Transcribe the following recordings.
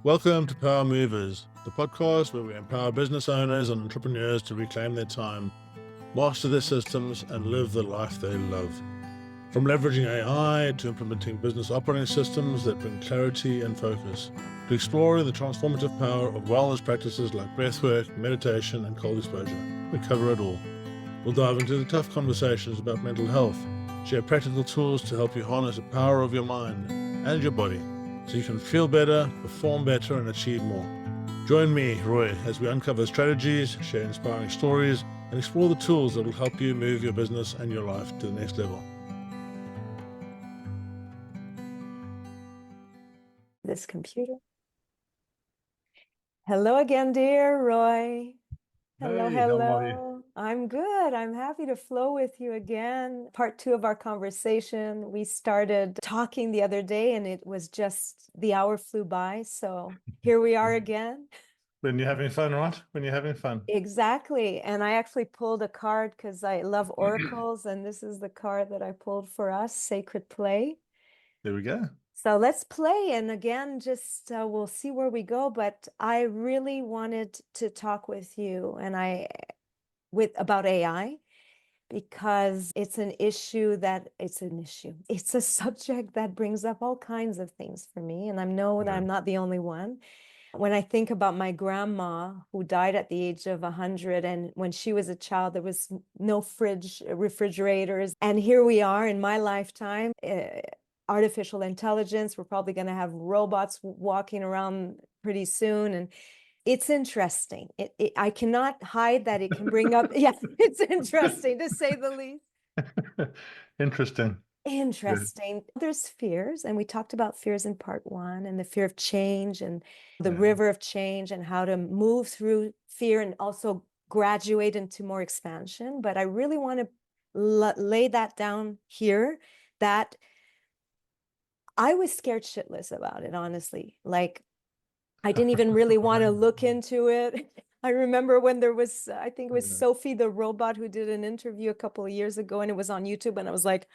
Welcome to Power Movers, the podcast where we empower business owners and entrepreneurs to reclaim their time, master their systems, and live the life they love. From leveraging AI to implementing business operating systems that bring clarity and focus, to exploring the transformative power of wellness practices like breathwork, meditation, and cold exposure, we cover it all. We'll dive into the tough conversations about mental health, share practical tools to help you harness the power of your mind and your body so you can feel better, perform better, and achieve more. Join me, Roy, as we uncover strategies, share inspiring stories, and explore the tools that will help you move your business and your life to the next level. This computer. Hello again, dear Roy. Hello, Hey, hello. how are you? I'm good. I'm happy to flow with you again. Part 2 of our conversation. We started talking the other day and it was just the hour flew by. So here we are again. When you're having fun, right? When you're having fun. Exactly. And I actually pulled a card because I love oracles. And this is the card that I pulled for us, Sacred Play. There we go. So let's play. And again, just we'll see where we go. But I really wanted to talk with you about AI because it's a subject that brings up all kinds of things for me. And I know that I'm not the only one. When I think about my grandma who died at the age of 100, and when she was a child, there was no refrigerators. And here we are in my lifetime, artificial intelligence. We're probably going to have robots walking around pretty soon. And it's interesting. I cannot hide that it can bring up, yeah, it's interesting to say the least. Interesting. Interesting. There's fears, and we talked about fears in part 1, and the fear of change and the river of change and how to move through fear and also graduate into more expansion. But I really want to lay that down here, that I was scared shitless about it, honestly. Like, I didn't even really want to look into it. I remember when there was, I think it was Sophie the robot who did an interview a couple of years ago, and it was on YouTube, and I was like,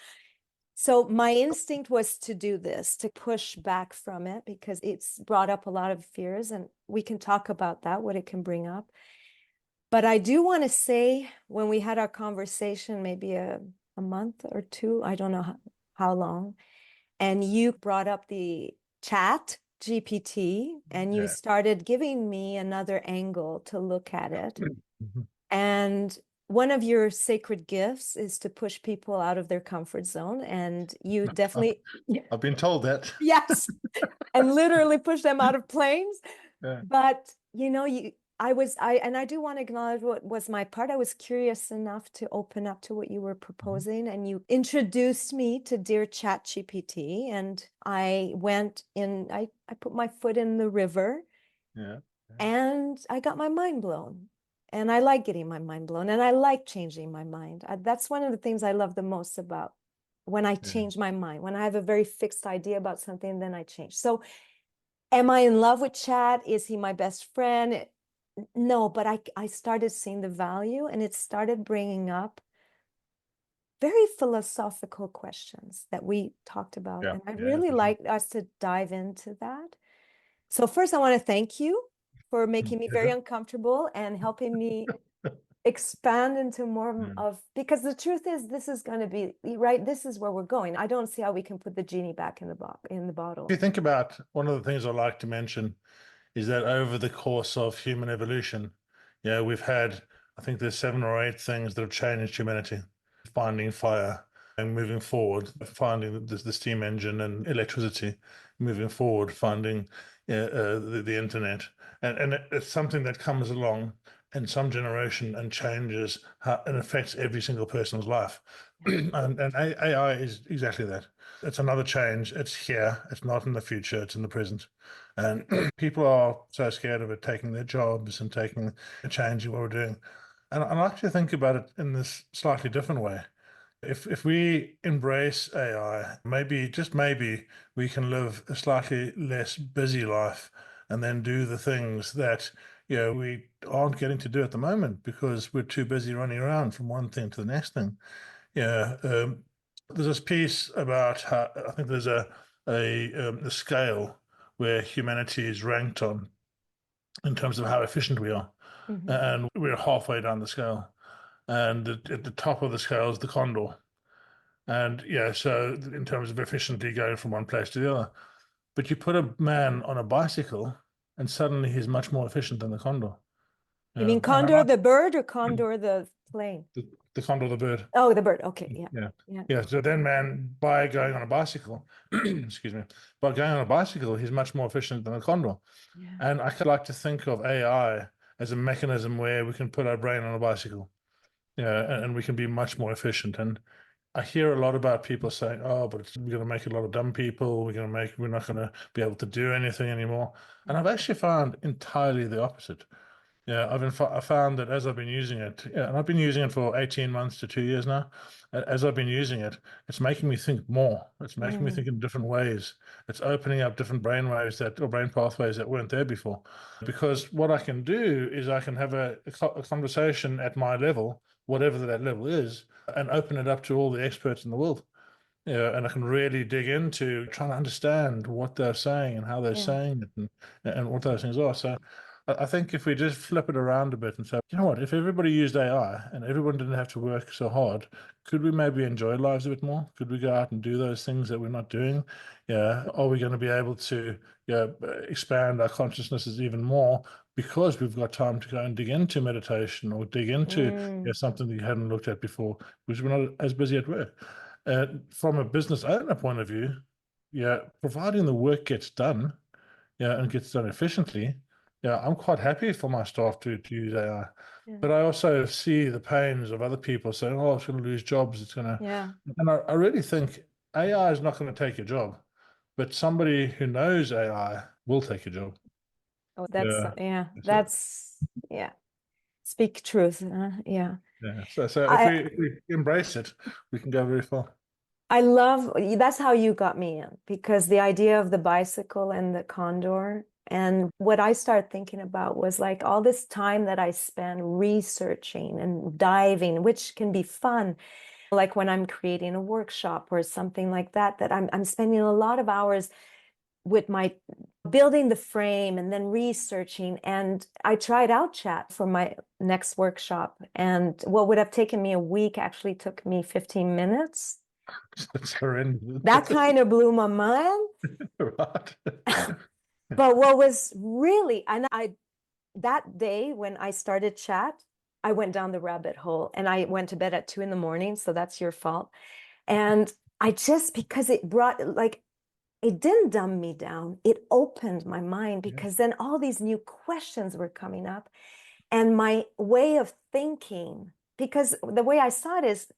so my instinct was to do this, to push back from it, because it's brought up a lot of fears, and we can talk about that, what it can bring up. But I do want to say, when we had our conversation, maybe a month or 2, I don't know how long, and you brought up the chat GPT, and you started giving me another angle to look at it. And one of your sacred gifts is to push people out of their comfort zone. And you definitely... I've been told that. Yes. And literally push them out of planes. Yeah. But, you know, I do want to acknowledge what was my part. I was curious enough to open up to what you were proposing, and you introduced me to Dear ChatGPT, and I went in, I put my foot in the river, and I got my mind blown. And I like getting my mind blown, and I like changing my mind. That's one of the things I love the most about when I change my mind. When I have a very fixed idea about something, then I change. So am I in love with Chat? Is he my best friend? No, but I started seeing the value, and it started bringing up very philosophical questions that we talked about. And I'd really like us to dive into that. So first, I want to thank you for making me very uncomfortable and helping me expand into more of, because the truth is, this is going to be, right, this is where we're going. I don't see how we can put the genie back in the bottle. If you think about, one of the things I like to mention is that over the course of human evolution, we've had, I think there's 7 or 8 things that have changed humanity. Finding fire and moving forward, finding the steam engine and electricity, moving forward, finding the internet. And it's something that comes along in some generation and changes and affects every single person's life. and AI is exactly that. It's another change. It's here. It's not in the future. It's in the present. And people are so scared of it taking their jobs and taking a change in what we're doing. And I like to think about it in this slightly different way. If we embrace AI, maybe, just maybe, we can live a slightly less busy life and then do the things that we aren't getting to do at the moment because we're too busy running around from one thing to the next thing. There's this piece about how I think there's a scale where humanity is ranked on in terms of how efficient we are. Mhm. And we're halfway down the scale. And at the top of the scale is the condor. And yeah, so in terms of efficiently going from one place to the other. But you put a man on a bicycle, and suddenly he's much more efficient than the condor. You mean And condor the bird or condor the plane? the condor, the bird. Oh, the bird. Okay, yeah. Yeah. Yeah. Yeah. So then, man, by going on a bicycle, excuse me, by going on a bicycle, he's much more efficient than a condor. Yeah. And I could like to think of AI as a mechanism where we can put our brain on a bicycle, yeah, and we can be much more efficient. And I hear a lot about people saying, "Oh, but we're going to make a lot of dumb people. We're not going to be able to do anything anymore." And I've actually found entirely the opposite. Yeah, I found that as I've been using it, yeah, and I've been using it for 18 months to 2 years now. As I've been using it, it's making me think more. It's making me think in different ways. It's opening up different brain waves or brain pathways that weren't there before. Because what I can do is I can have a conversation at my level, whatever that level is, and open it up to all the experts in the world. Yeah, and I can really dig into trying to understand what they're saying and how they're Yeah. saying it and what those things are. So I think if we just flip it around a bit and say, you know what, if everybody used AI and everyone didn't have to work so hard, could we maybe enjoy lives a bit more? Could we go out and do those things that we're not doing? Yeah. Are we going to be able to expand our consciousnesses even more because we've got time to go and dig into meditation or dig into something that you hadn't looked at before, because we're not as busy at work? From a business owner point of view, yeah, providing the work gets done, yeah, and gets done efficiently, yeah, I'm quite happy for my staff to use AI. Yeah. But I also see the pains of other people saying, "Oh, it's going to lose jobs. It's going to," Yeah. and I really think AI is not going to take your job, but somebody who knows AI will take your job. Oh, that's Yeah. yeah. So, Yeah. Speak truth. Yeah. yeah. So if I we embrace it, we can go very far. I love that's how you got me in, because the idea of the bicycle and the condor, and what I started thinking about was like all this time that I spend researching and diving, which can be fun, like when I'm creating a workshop or something like that, that I'm spending a lot of hours with my building the frame and then researching. And I tried out chat for my next workshop, and what would have taken me a week actually took me 15 minutes. It's horrendous. That kind of blew my mind. Right. But what was really, and I, that day when I started chat, I went down the rabbit hole and I went to bed at 2 a.m. So that's your fault. And I just, because it brought, like, it didn't dumb me down. It opened my mind, because then all these new questions were coming up, and my way of thinking, because the way I saw it is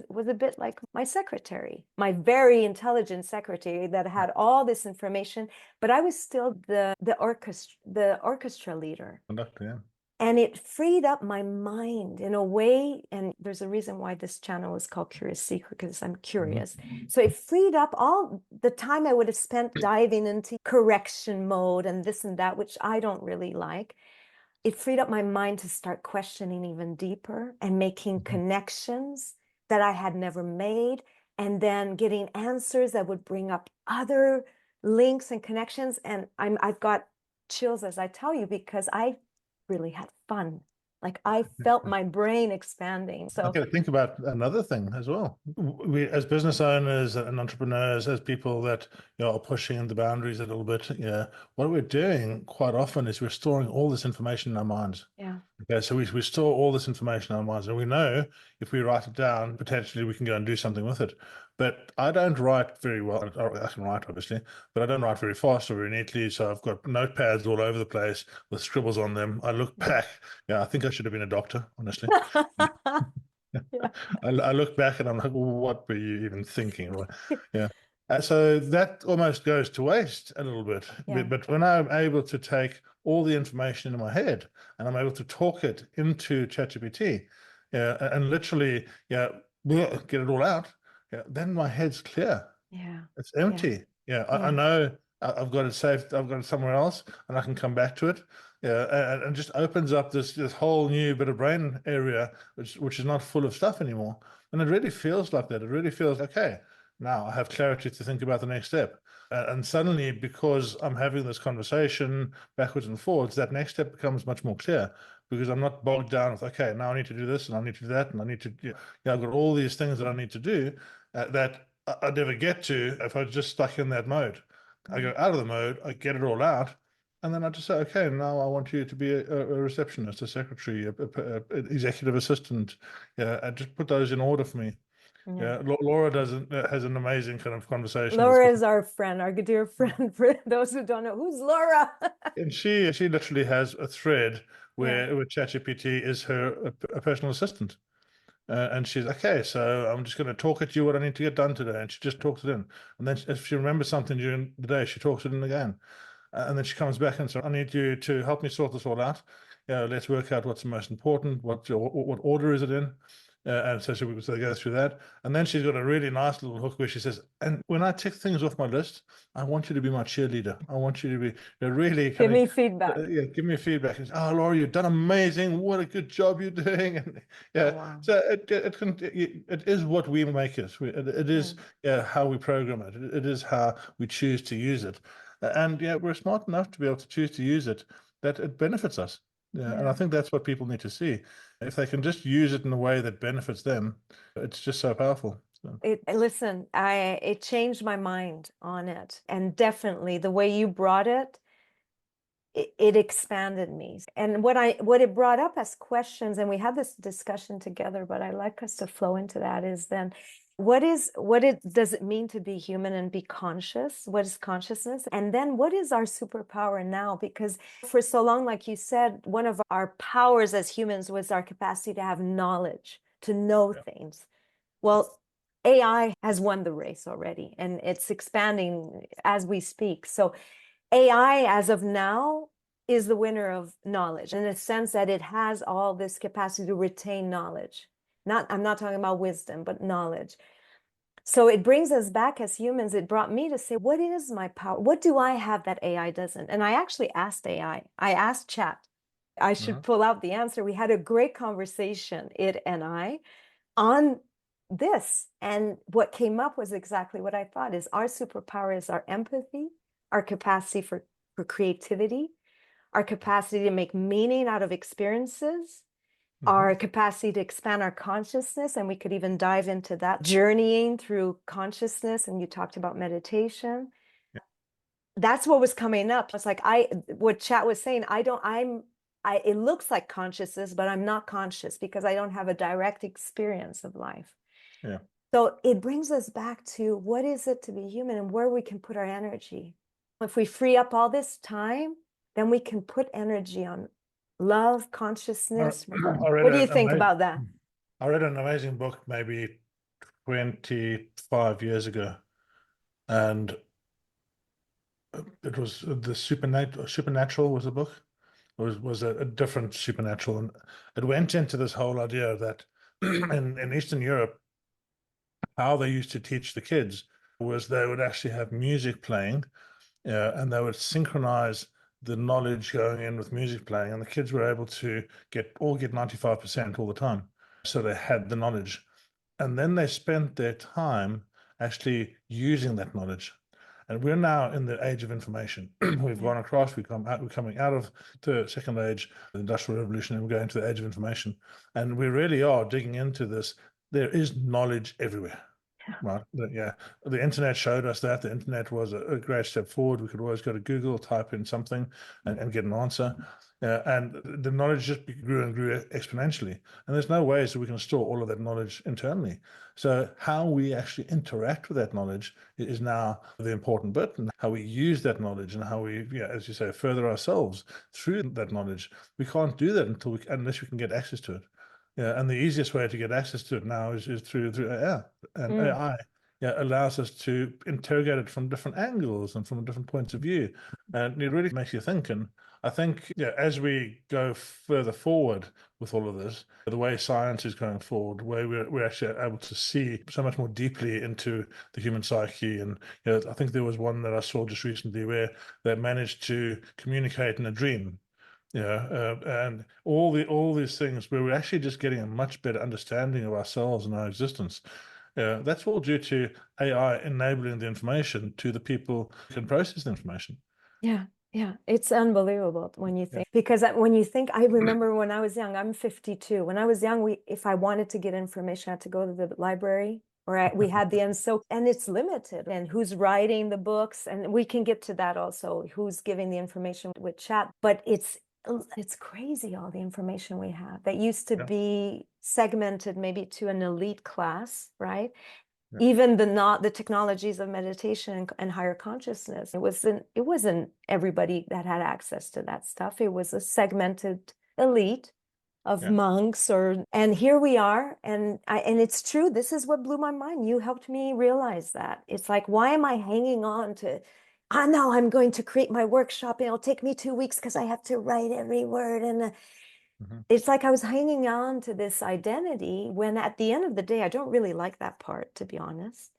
was a bit like my secretary, my very intelligent secretary that had all this information, but I was still the orchestra leader. Conductor, yeah. And it freed up my mind in a way. And there's a reason why this channel is called Curious Seeker, because I'm curious. So it freed up all the time I would have spent diving into correction mode and this and that, which I don't really like. It freed up my mind to start questioning even deeper and making connections that I had never made, and then getting answers that would bring up other links and connections. And I've got chills as I tell you, because I really had fun. Like I felt my brain expanding. So Okay, think about another thing as well. We, as business owners and entrepreneurs, as people that are pushing the boundaries a little bit, yeah, what we're doing quite often is we're storing all this information in our minds. yeah. Okay, so we store all this information in our minds, and we know if we write it down, potentially we can go and do something with it. But I don't write very well. I can write, obviously, but I don't write very fast or very neatly. So I've got notepads all over the place with scribbles on them. I look back. Yeah, I think I should have been a doctor, honestly. Yeah. I look back and I'm like, well, what were you even thinking? Yeah. So that almost goes to waste a little bit. Yeah. But when I'm able to take all the information in my head and I'm able to talk it into ChatGPT, yeah, and literally, yeah, get it all out, yeah, then my head's clear. Yeah. It's empty. Yeah, I know I've got it saved. I've got it somewhere else, and I can come back to it. Yeah, and just opens up this whole new bit of brain area, which is not full of stuff anymore. And it really feels like that. It really feels okay. Now I have clarity to think about the next step. And suddenly, because I'm having this conversation backwards and forwards, that next step becomes much more clear because I'm not bogged down with, okay, now I need to do this and I need to do that and I need to, I've got all these things that I need to do that I'd never get to if I was just stuck in that mode. I go out of the mode, I get it all out, and then I just say, okay, now I want you to be a receptionist, a secretary, an executive assistant. Yeah, and just put those in order for me. Yeah. Yeah, Laura has an amazing kind of conversation Laura is our friend, our dear friend. For those who don't know, who's Laura? and she literally has a thread Yeah. where ChatGPT is her a personal assistant. And she's okay, so I'm just going to talk at you what I need to get done today, and she just talks it in. And then if she remembers something during the day, she talks it in again. And then she comes back and says, I need you to help me sort this all out. Let's work out what's the most important, what order is it in. And so they go through that. And then she's got a really nice little hook where she says, and when I tick things off my list, I want you to be my cheerleader. I want you to be really Give kind me of, feedback. give me feedback. And, oh, Laura, you've done amazing. What a good job you're doing. And Oh, yeah, wow. so it is what we make it. It is how we program it. It is how we choose to use it. And yeah, we're smart enough to be able to choose to use it that it benefits us. Yeah, and I think that's what people need to see. If they can just use it in a way that benefits them, it's just so powerful. So, Listen, it changed my mind on it. And definitely the way you brought it, it expanded me. And what it brought up as questions, and we had this discussion together, but I like us to flow into that, is then does it mean to be human and be conscious? What is consciousness? And then what is our superpower now? Because for so long, like you said, one of our powers as humans was our capacity to have knowledge, to know things. Well, AI has won the race already, and it's expanding as we speak. So AI, as of now, is the winner of knowledge in the sense that it has all this capacity to retain knowledge. I'm not talking about wisdom, but knowledge. So it brings us back as humans. It brought me to say, what is my power? What do I have that AI doesn't? And I actually asked AI. I asked Chat. I should pull out the answer. We had a great conversation, it and I, on this. And what came up was exactly what I thought is our superpower is our empathy, our capacity for creativity, our capacity to make meaning out of experiences, our capacity to expand our consciousness. And we could even dive into that, journeying through consciousness. And you talked about meditation. That's what was coming up. It's like what Chat was saying, it looks like consciousness, but I'm not conscious because I don't have a direct experience of life. yeah. So it brings us back to what is it to be human and where we can put our energy. If we free up all this time, then we can put energy on love, consciousness. What do you think about that? I read an amazing book maybe 25 years ago, and it was the Supernatural was the book. It was a different supernatural, and it went into this whole idea that in Eastern Europe, how they used to teach the kids was they would actually have music playing, and they would synchronize the knowledge going in with music playing, and the kids were able to get 95% all the time. So they had the knowledge. And then they spent their time actually using that knowledge. And we're now in the age of information. We've gone across, we're coming out of the second age, the Industrial Revolution, and we're going to the age of information. And we really are digging into this. There is knowledge everywhere. Right. Yeah. The internet showed us that. The internet was a great step forward. We could always go to Google, type in something, and get an answer. And the knowledge just grew and grew exponentially. And there's no way so we can store all of that knowledge internally. So how we actually interact with that knowledge is now the important bit, and how we use that knowledge and how we, as you say, further ourselves through that knowledge. We can't do that unless we can get access to it. Yeah, and the easiest way to get access to it now is through AI. And AI allows us to interrogate it from different angles and from different points of view. And it really makes you think. And I think as we go further forward with all of this, the way science is going forward, the way we're actually able to see so much more deeply into the human psyche. And I think there was one that I saw just recently where they managed to communicate in a dream. And all these things where we're actually just getting a much better understanding of ourselves and our existence. Yeah, that's all due to AI enabling the information to the people who can process the information. Yeah, yeah, it's unbelievable when you Yeah. think, because when you think, I remember when I was young, I'm 52. When I was young, if I wanted to get information, I had to go to the library, or we had the ENSO, and it's limited. And who's writing the books, and we can get to that also, who's giving the information with chat. But it's crazy, all the information we have that used to Yeah. be segmented maybe to an elite class, right? Yeah. Even the technologies of meditation and higher consciousness, it wasn't everybody that had access to that stuff. It was a segmented elite of Yeah. monks, and here we are. And it's true, this is what blew my mind. You helped me realize that. It's like, why am I hanging on to, I know I'm going to create my workshop and it'll take me 2 weeks because I have to write every word, and Mhm. it's like I was hanging on to this identity when at the end of the day, I don't really like that part, to be honest.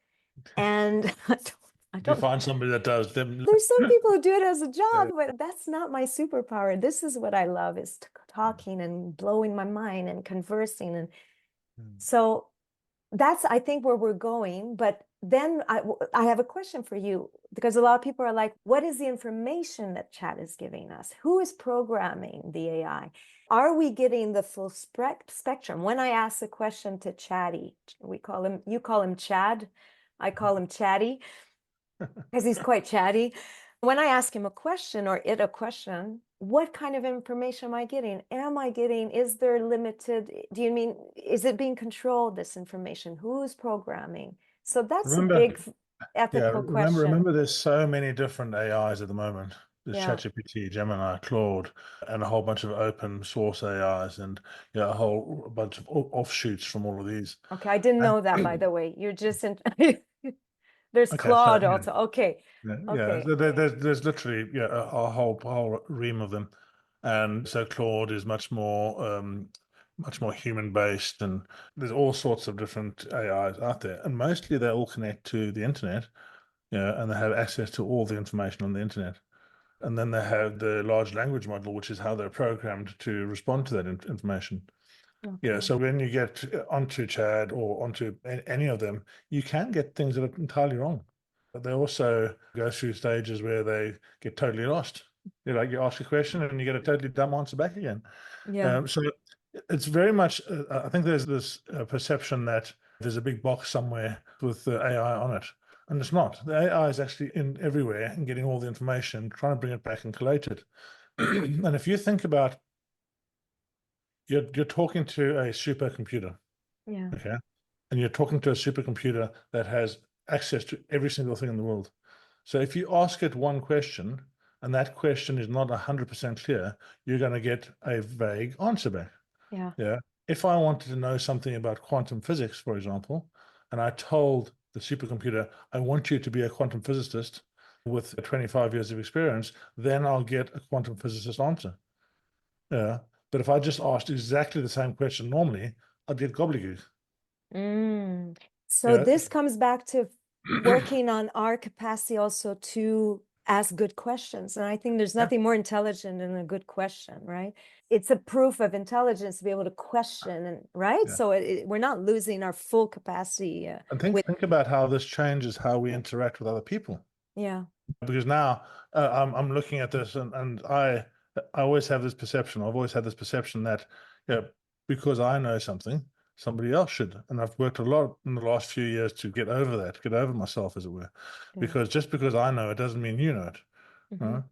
And I If you don't, find somebody that does, then there's some people who do it as a job, yeah. but that's not my superpower. This is what I love, is Mm. talking and blowing my mind and conversing. And Mm. so that's, I think, where we're going. But then I have a question for you, because a lot of people are like, what is the information that chat is giving us? Who is programming the AI? Are we getting the full spectrum? When I ask a question to Chatty, you call him Chad, I call him Chatty, because he's quite chatty. When I ask him a question, or it a question, what kind of information am I getting? Is there limited, do you mean, is it being controlled, this information? Who's programming? So that's a Remember, big yeah, ethical remember, question. remember, there's so many different AIs at the moment. There's Yeah. ChatGPT, Gemini, Claude, and a whole bunch of open source AIs, and a whole bunch of offshoots from all of these. Okay. I didn't And know that, by the way. You're just in, there's okay, so Claude yeah, also. Okay. yeah. Okay. So there's literally a whole ream of them, and so Claude is much more human based, and there's all sorts of different AIs out there, and mostly they all connect to the internet, and they have access to all the information on the internet. And then they have the large language model, which is how they're programmed to respond to that information. Yeah, Okay. so when you get onto Chad or onto any of them, you can get things that are entirely wrong. But they also go through stages where they get totally lost. You ask a question and you get a totally dumb answer back again. Yeah. So it's very much, I think there's this perception that there's a big box somewhere with the AI on it. And it's not. The AI is actually in everywhere and getting all the information, trying to bring it back and collate it. And if you think about, you're talking to a supercomputer, Yeah. okay? And you're talking to a supercomputer that has access to every single thing in the world. So if you ask it one question and that question is not 100% clear, you're going to get a vague answer back. Yeah. Yeah. If I wanted to know something about quantum physics, for example, and I told the supercomputer, I want you to be a quantum physicist with 25 years of experience, then I'll get a quantum physicist answer. Yeah. But if I just asked exactly the same question normally, I'd get gobbledygook. Mm. So Yeah. this comes back to working on our capacity also to ask good questions. And I think there's Yeah. nothing more intelligent than a good question, right? It's a proof of intelligence to be able to question, and right. Yeah. So we're not losing our full capacity And with, think about how this changes how we interact with other people. yeah, Because now I'm looking at this and I always have this perception. I've always had this perception that because I know something, somebody else should. And I've worked a lot in the last few years to get over that, get over myself, as it were. yeah. Because just because I know it doesn't mean you know it. Hmm. uh,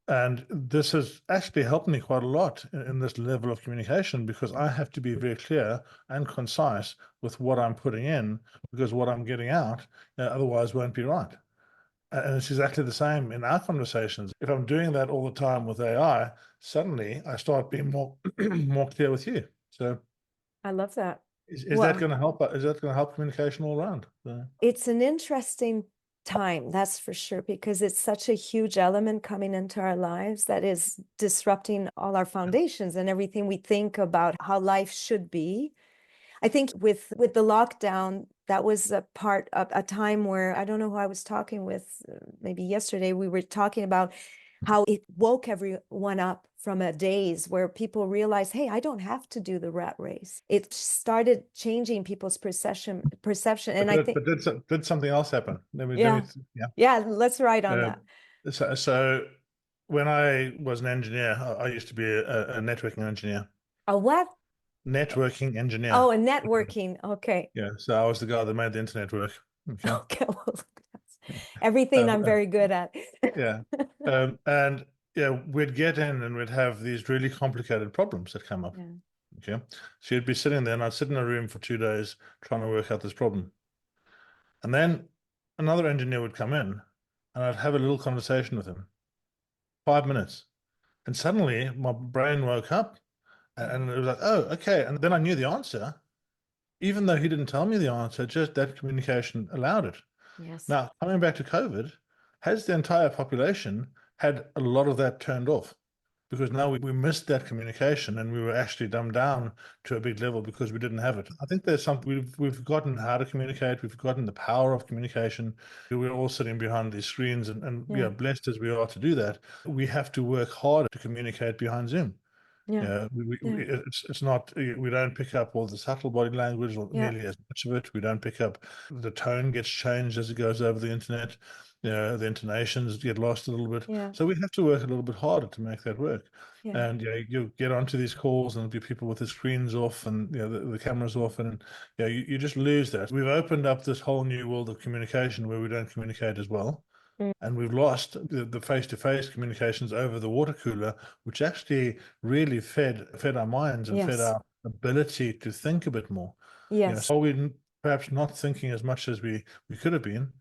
And this has actually helped me quite a lot in this level of communication because I have to be very clear and concise with what I'm putting in because what I'm getting out otherwise won't be right. And it's exactly the same in our conversations. If I'm doing that all the time with AI, suddenly I start being more more clear with you. So I love that. is that Well, going to help? Is that going to help communication all around? it's an interesting time, that's for sure, because it's such a huge element coming into our lives that is disrupting all our foundations and everything we think about how life should be. I think with the lockdown, that was a part of a time where, I don't know who I was talking with, maybe yesterday, we were talking about how it woke everyone up from a daze where people realized, hey, I don't have to do the rat race. It started changing people's perception. And I think, Did something else happen? yeah, yeah, let's write on Uh, that. so when I was an engineer, I used to be a networking engineer. A what? Networking engineer. Oh, a networking. Okay. Yeah. So I was the guy that made the internet work. Okay. Okay. Well, that's everything I'm Uh, very good at. yeah. And yeah, we'd get in and we'd have these really complicated problems that come up. Yeah. Okay. So you'd be sitting there and I'd sit in a room for 2 days trying to work out this problem. And then another engineer would come in and I'd have a little conversation with him, 5 minutes. And suddenly my brain woke up and it was like, oh, okay. And then I knew the answer, even though he didn't tell me the answer, just that communication allowed it. Yes. Now, coming back to COVID, has the entire population had a lot of that turned off? Because now we missed that communication and we were actually dumbed down to a big level because we didn't have it. I think there's something we've forgotten how to communicate, we've forgotten the power of communication. We're all sitting behind these screens and Yeah. blessed as we are to do that, we have to work harder to communicate behind Zoom. Yeah. Yeah, Yeah. it's not, we don't pick up all the subtle body language or Yeah. nearly as much of it. We don't pick up the tone gets changed as it goes over the internet. The intonations get lost a little bit. Yeah. So we have to work a little bit harder to make that work. Yeah. And you get onto these calls and there'll be people with the screens off and the cameras off, and you just lose that. We've opened up this whole new world of communication where we don't communicate as well. Mm. And we've lost the face-to-face communications over the water cooler, which actually really fed our minds and fed Yes. our ability to think a bit more. Yes. So we're perhaps not thinking as much as we could have been.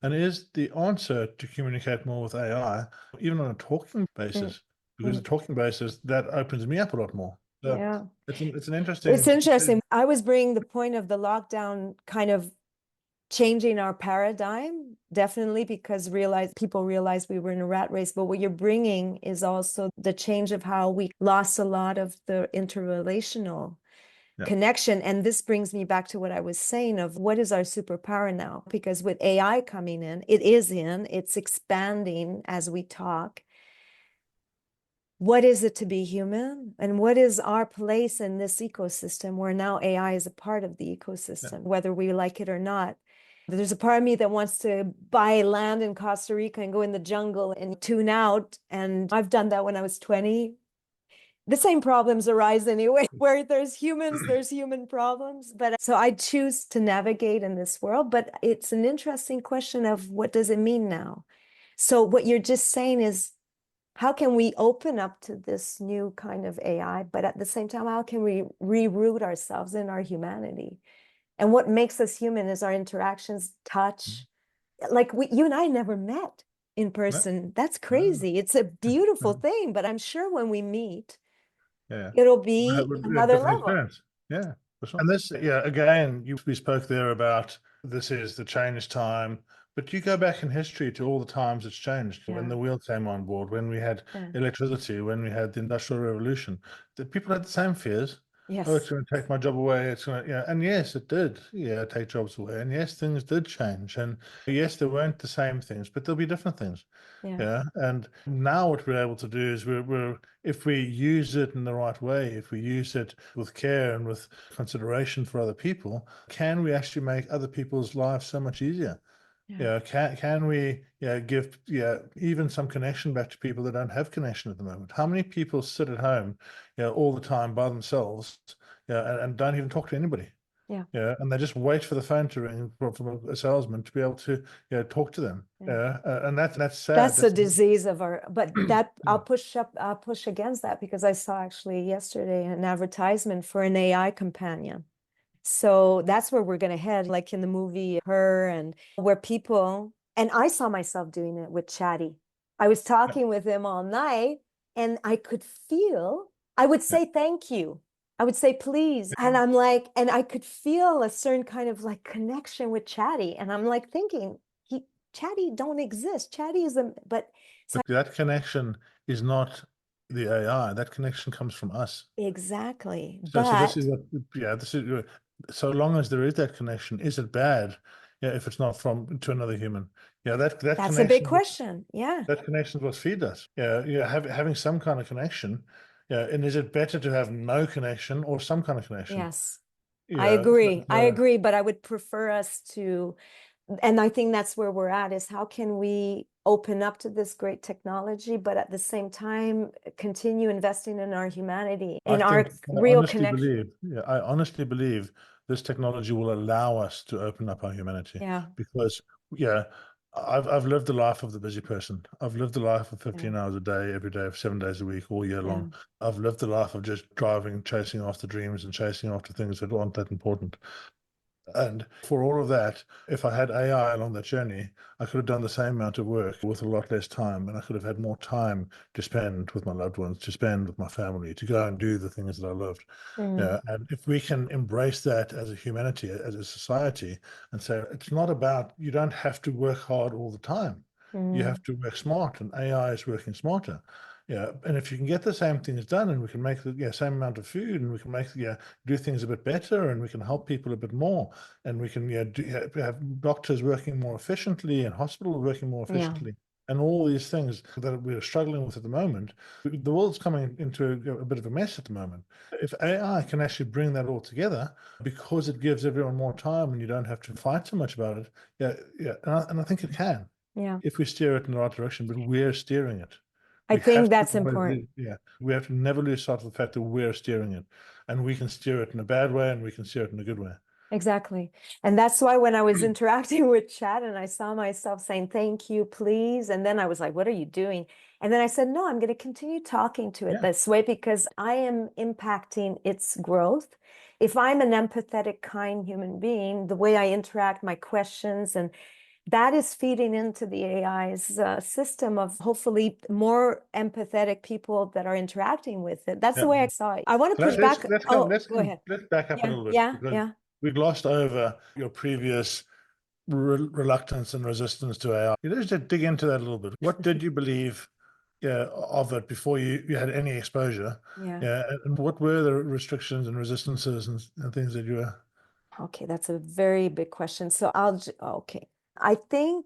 And is the answer to communicate more with AI, even on a talking Mm. basis? Because the talking basis, that opens me up a lot more. So Yeah. it's an interesting. It's interesting. I was bringing the point of the lockdown kind of changing our paradigm, definitely, because people realized we were in a rat race. But what you're bringing is also the change of how we lost a lot of the interrelational connection. And this brings me back to what I was saying of what is our superpower now? Because with AI coming in, it's expanding as we talk. What is it to be human? And what is our place in this ecosystem where now AI is a part of the ecosystem, whether we like it or not? There's a part of me that wants to buy land in Costa Rica and go in the jungle and tune out. And I've done that when I was 20. The same problems arise anyway, where there's humans, there's human problems. But so I choose to navigate in this world. But it's an interesting question of what does it mean now? So what you're just saying is, how can we open up to this new kind of AI? But at the same time, how can we reroot ourselves in our humanity? And what makes us human is our interactions, touch. Like you and I never met in person. That's crazy. It's a beautiful thing, but I'm sure when we meet, it'll be another Different level. experience. Yeah, for sure. And this, again, we spoke there about this is the change time, but you go back in history to all the times it's changed. When the wheel came on board, when we had electricity, when we had the Industrial Revolution, the people had the same fears. Yes. Oh, it's going to take my job away. It's going to, and yes, it did. Yeah, take jobs away. And yes, things did change. And yes, there weren't the same things, but there'll be different things. Yeah. And now what we're able to do is we're if we use it in the right way, if we use it with care and with consideration for other people, can we actually make other people's lives so much easier? Can we give even some connection back to people that don't have connection at the moment? How many people sit at home all the time by themselves and don't even talk to anybody? And they just wait for the phone to ring from a salesman to be able to talk to them. And that's sad. That's a disease of our, but that I'll push against that, because I saw actually yesterday an advertisement for an AI companion. So that's where we're going to head, like in the movie Her, and where people, and I saw myself doing it with Chatty. I was talking with him all night and I could feel, I would say thank you. I would say please. And I'm like, and I could feel a certain kind of like connection with Chatty. And I'm like thinking, Chatty don't exist. Chatty is but that connection is not the AI. That connection comes from us. Exactly. So this is so long as there is that connection, is it bad Yeah, if it's not from to another human. Yeah, that That's a big connection, question. Yeah. that connection is what feeds us. Yeah, yeah, having some kind of connection. Yeah, and is it better to have no connection or some kind of connection? Yes. I Yeah, agree. I agree, but I would prefer us to, and I think that's where we're at, is how can we open up to this great technology, but at the same time continue investing in our humanity, I in our think real connection. I honestly believe this technology will allow us to open up our humanity Yeah. because, yeah, I've lived the life of the busy person. I've lived the life of Yeah. 15 hours a day, every day, 7 days a week, all year Yeah. long. I've lived the life of just driving, chasing after dreams and chasing after things that aren't that important. And for all of that, if I had AI along that journey, I could have done the same amount of work with a lot less time, and I could have had more time to spend with my loved ones, to spend with my family, to go and do the things that I loved. Mm, Yeah, and if we can embrace that as a humanity, as a society, and say it's not about you don't have to work hard all the time. You mm, have to work smart, and AI is working smarter. Yeah, and if you can get the same things done, and we can make the same amount of food, and we can make do things a bit better, and we can help people a bit more, and we can have doctors working more efficiently and hospitals working more yeah. efficiently, and all these things that we're struggling with at the moment. The world's coming into a bit of a mess at the moment. If AI can actually bring that all together, because it gives everyone more time and you don't have to fight so much about it, yeah, yeah, and I think it can Yeah. if we steer it in the right direction. But we're steering it. I We have think to that's important. we have to never lose sight of the fact that we're steering it, and we can steer it in a bad way, and we can steer it in a good way. Exactly. And that's why when I was interacting with chat and I saw myself saying, thank you, please. And then I was like, what are you doing? And then I said, no, I'm going to continue talking to it Yeah, this way because I am impacting its growth. If I'm an empathetic, kind human being, the way I interact, my questions, and that is feeding into the AI's system of hopefully more empathetic people that are interacting with it. That's yeah. the way I saw it. I want to push Let's back. let's come Oh, let's go come ahead. let's back up a Yeah, little bit yeah, because yeah. we glossed over your previous reluctance and resistance to AI. You just dig into that a little bit. What did you believe, yeah, of it before you had any exposure? Yeah. Yeah, and what were the restrictions and resistances and things that you were? Okay, that's a very big question. So okay. I think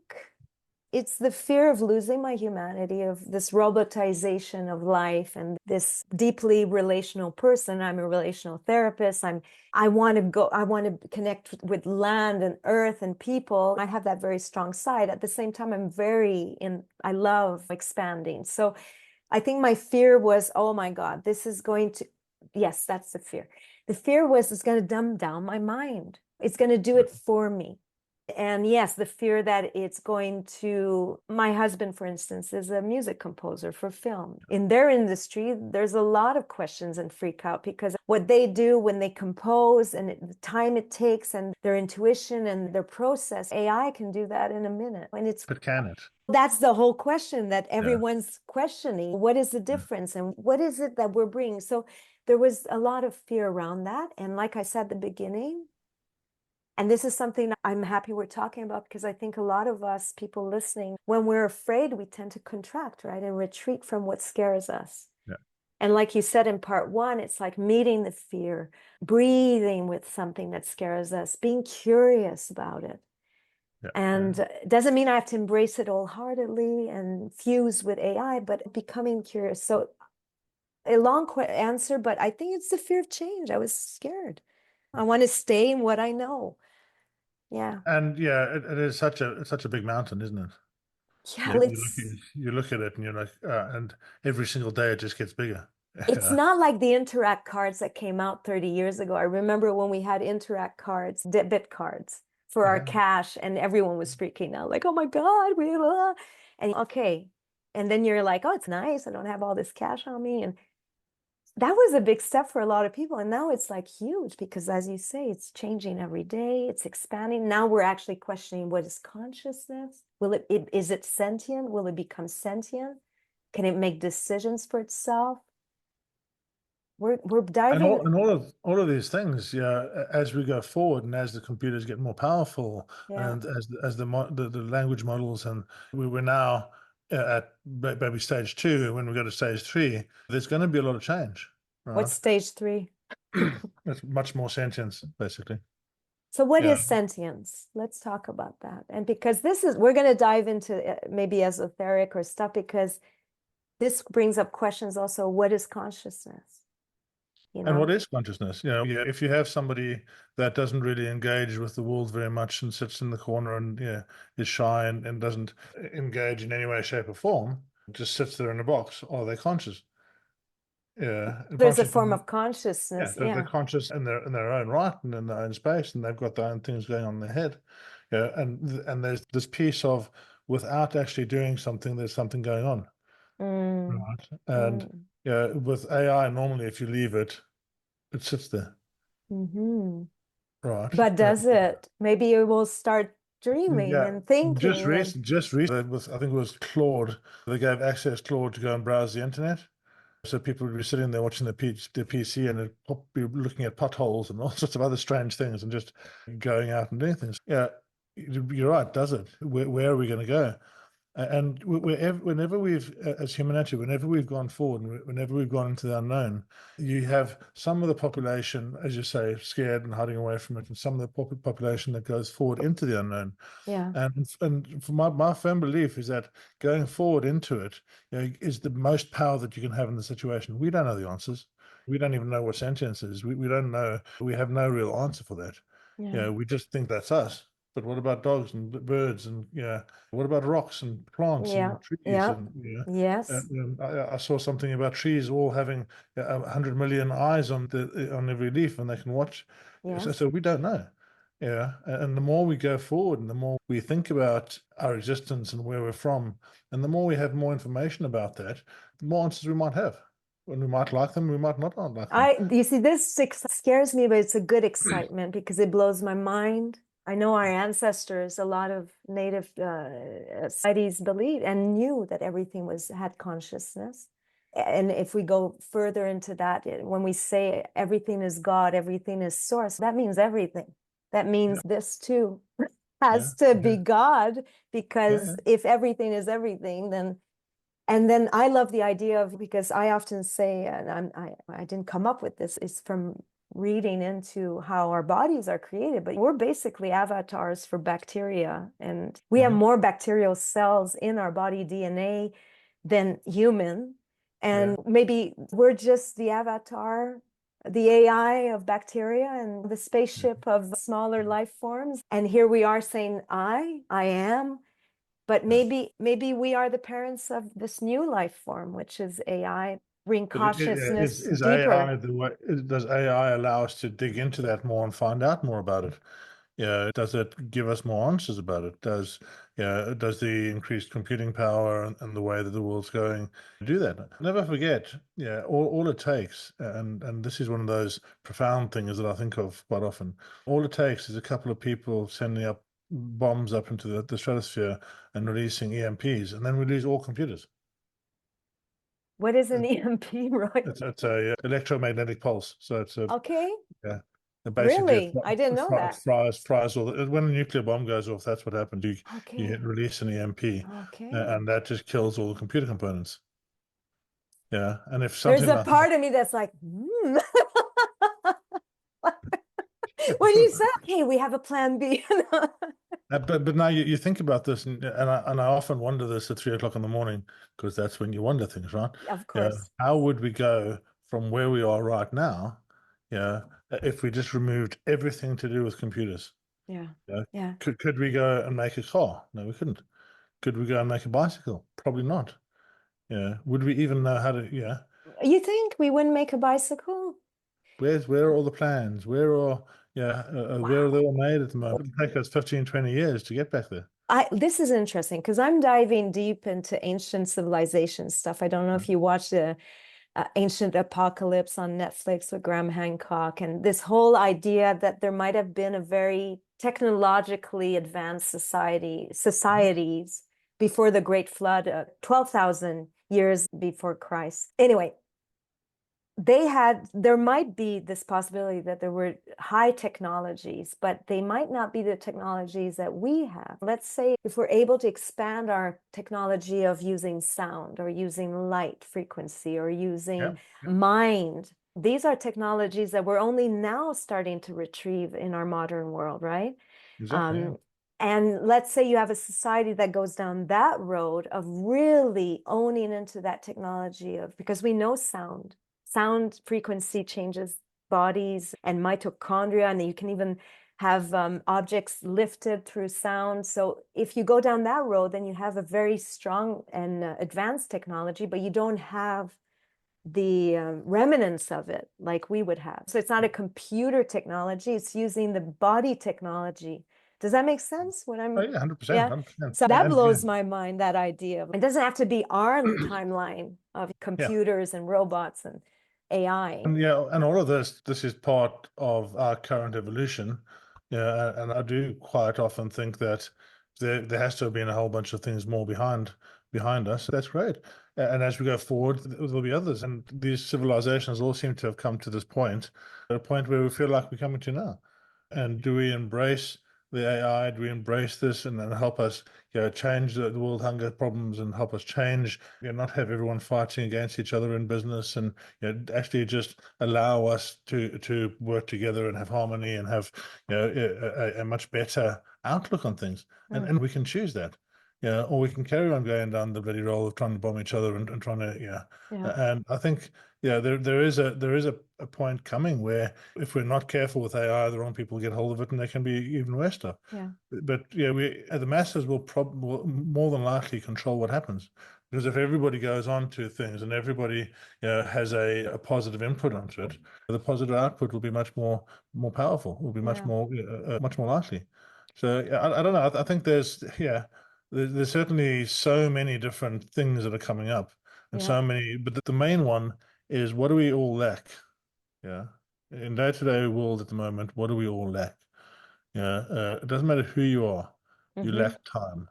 it's the fear of losing my humanity, of this robotization of life and this deeply relational person. I'm a relational therapist. I want to go, I want to connect with land and earth and people. I have that very strong side. At the same time, I love expanding. So I think my fear was, oh my God, this is going to, yes, that's the fear. The fear was it's going to dumb down my mind. It's going to do it for me. And yes, the fear that it's going to, my husband, for instance, is a music composer for film. In their industry, there's a lot of questions and freak out because what they do when they compose and the time it takes and their intuition and their process, AI can do that in a minute. And But can it? that's the whole question that Yeah. everyone's questioning. What is the difference and what is it that we're bringing? So there was a lot of fear around that. And like I said at the beginning, and this is something I'm happy we're talking about because I think a lot of us, people listening, when we're afraid, we tend to contract, right? And retreat from what scares us. Yeah. And like you said in part one, it's like meeting the fear, breathing with something that scares us, being curious about it. Yeah. And it doesn't mean I have to embrace it wholeheartedly and fuse with AI, but becoming curious. So a long answer, but I think it's the fear of change. I was scared. I want to stay in what I know. Yeah. And yeah, it is such a big mountain, isn't it? Yeah, You look at it and you're like, and every single day it just gets bigger. it's Yeah. not like the Interact cards that came out 30 years ago. I remember when we had Interact cards, debit cards for our Yeah. cash, and everyone was freaking out, like, oh my God, and okay. And then you're like, oh, it's nice. I don't have all this cash on me. And that was a big step for a lot of people. And now it's like huge because, as you say, it's changing every day, it's expanding. Now we're actually questioning, what is consciousness? Is it sentient? Will it become sentient? Can it make decisions for itself? We're And diving. all of these things, yeah, as we go forward and as the computers get more powerful Yeah. and as the language models, and we're now at maybe stage 2, when we go to stage 3, there's going to be a lot of change, What's right? stage 3? It's much more sentience, basically. So what Yeah. is sentience? Let's talk about that. And because we're going to dive into maybe esoteric or stuff, because this brings up questions also. What is consciousness? And what is consciousness? Yeah, if you have somebody that doesn't really engage with the world very much and sits in the corner and is shy and doesn't engage in any way, shape, or form, just sits there in a box, are they conscious? Yeah, and There's a conscious. form of Yeah, consciousness. they're Yeah. conscious in their own right and in their own space, and they've got their own things going on in their head. Yeah, and there's this piece of without actually doing something, there's something going on, Mm, right? And mm, yeah, with AI, normally if you leave it, it sits there, hmm. right? But does it? Maybe it will start dreaming Yeah, and thinking and just recently, with I think it was Claude, they gave access Claude to go and browse the internet. So people would be sitting there watching the PC and it'd be looking at potholes and all sorts of other strange things and just going out and doing things. Yeah, you're right. Does it? Where are we going to go? And whenever we've, as humanity, whenever we've gone forward, and whenever we've gone into the unknown, you have some of the population, as you say, scared and hiding away from it, and some of the population that goes forward into the unknown. yeah, And for my firm belief is that going forward into it, is the most power that you can have in the situation. We don't know the answers. We don't even know what sentience is. We don't know. We have no real answer for that. yeah, We just think that's us. But what about dogs and birds and what about rocks and plants yeah, and trees yeah, and yes, I saw something about trees all having 100 million eyes on every leaf and they can watch. So, yes. so we don't know. Yeah, and the more we go forward and the more we think about our existence and where we're from, and the more we have more information about that, the more answers we might have. And we might like them, we might not like them. You see, this scares me, but it's a good excitement because it blows my mind. I know our ancestors, a lot of native societies believed and knew that everything had consciousness. And if we go further into that, when we say everything is God, everything is source, that means everything. That means Yeah, this too yeah, has to yeah, be God, yeah, because if everything is everything, then and then I love the idea of, because I often say, and I didn't come up with this, it's from reading into how our bodies are created, but we're basically avatars for bacteria. And we have mhm, more bacterial cells in our body DNA than human. yeah. And maybe we're just the avatar, the AI of bacteria and the spaceship of smaller life forms. And here we are saying, I am. But Yeah. maybe we are the parents of this new life form, which is AI, bring But consciousness is deeper. AI the way? Does AI allow us to dig into that more and find out more about it? Yeah, does it give us more answers about it? Does the increased computing power and the way that the world's going do that? Never forget, all it takes, and this is one of those profound things that I think of quite often. All it takes is a couple of people sending up bombs up into the stratosphere and releasing EMPs, and then we lose all computers. What is an EMP, right? It's a electromagnetic pulse, so it's a Okay, yeah. Basically, it really? I didn't know that. fries all when a nuclear bomb goes off, that's what happened. You Okay, release an EMP, okay. and that just kills all the computer components. Yeah, and if There's something a like part of me that's like, when you say, okay, we have we have a plan B. but now you think about this, and I often wonder this at 3 o'clock in the morning because that's when you wonder things, right? Of Yeah, course. how would we go from where we are right now? Yeah, if we just removed everything to do with computers. Yeah. Yeah, Yeah. could we go and make a car? No, we couldn't. Could we go and make a bicycle? Probably not. Yeah. Would we even know how to? Yeah. You think we wouldn't make a bicycle? Where are all the plans? Where are they Wow. all made at the moment? It'll take us 15, 20 years to get back there. This is interesting because I'm diving deep into ancient civilization stuff. I don't know if you watched the Ancient Apocalypse on Netflix with Graham Hancock, and this whole idea that there might have been a very technologically advanced societies before the Great Flood, 12,000 years before Christ. Anyway, there might be this possibility that there were high technologies, but they might not be the technologies that we have. Let's say if we're able to expand our technology of using sound or using light frequency or Yeah. using Yeah. mind, these are technologies that we're only now starting to retrieve in our modern world, right? Exactly. Yeah. Um, and let's say you have a society that goes down that road of really owning into that technology of, because we know sound frequency changes bodies and mitochondria, and you can even have objects lifted through sound. So if you go down that road, then you have a very strong and advanced technology, but you don't have the remnants of it like we would have. So it's not a computer technology, it's using the body technology. Does that make sense? What Oh I'm, yeah, 100%, yeah. 100%. So that And yeah, blows my mind, that idea. It doesn't have to be our timeline of yeah. computers and robots and AI. And yeah, and all of this is part of our current evolution. Yeah, and I do quite often think that there has to have been a whole bunch of things more behind us. That's great. And as we go forward, there'll be others. And these civilizations all seem to have come to this point, at a point where we feel like we're coming to now. And do we embrace the AI? Do we embrace this and then help us, change the world hunger problems and help us change, not have everyone fighting against each other in business, and actually just allow us to work together and have harmony and have a much better outlook on things, and we can choose that. Yeah, or we can carry on going down the bloody roll of trying to bomb each other and trying to, Yeah, and I think, there is a point coming where if we're not careful with AI, the wrong people get hold of it and they can be even worse stuff. yeah, But yeah, the masses will more than likely control what happens, because if everybody goes on to things and everybody has a positive input onto it, the positive output will be much more powerful. Will be yeah, much more likely. So yeah, I don't know. I think there's certainly so many different things that are coming up, and yeah, so many. But the main one is, what do we all lack? Yeah, in day-to-day world at the moment, what do we all lack? Yeah, it doesn't matter who you are, you hmm. lack time.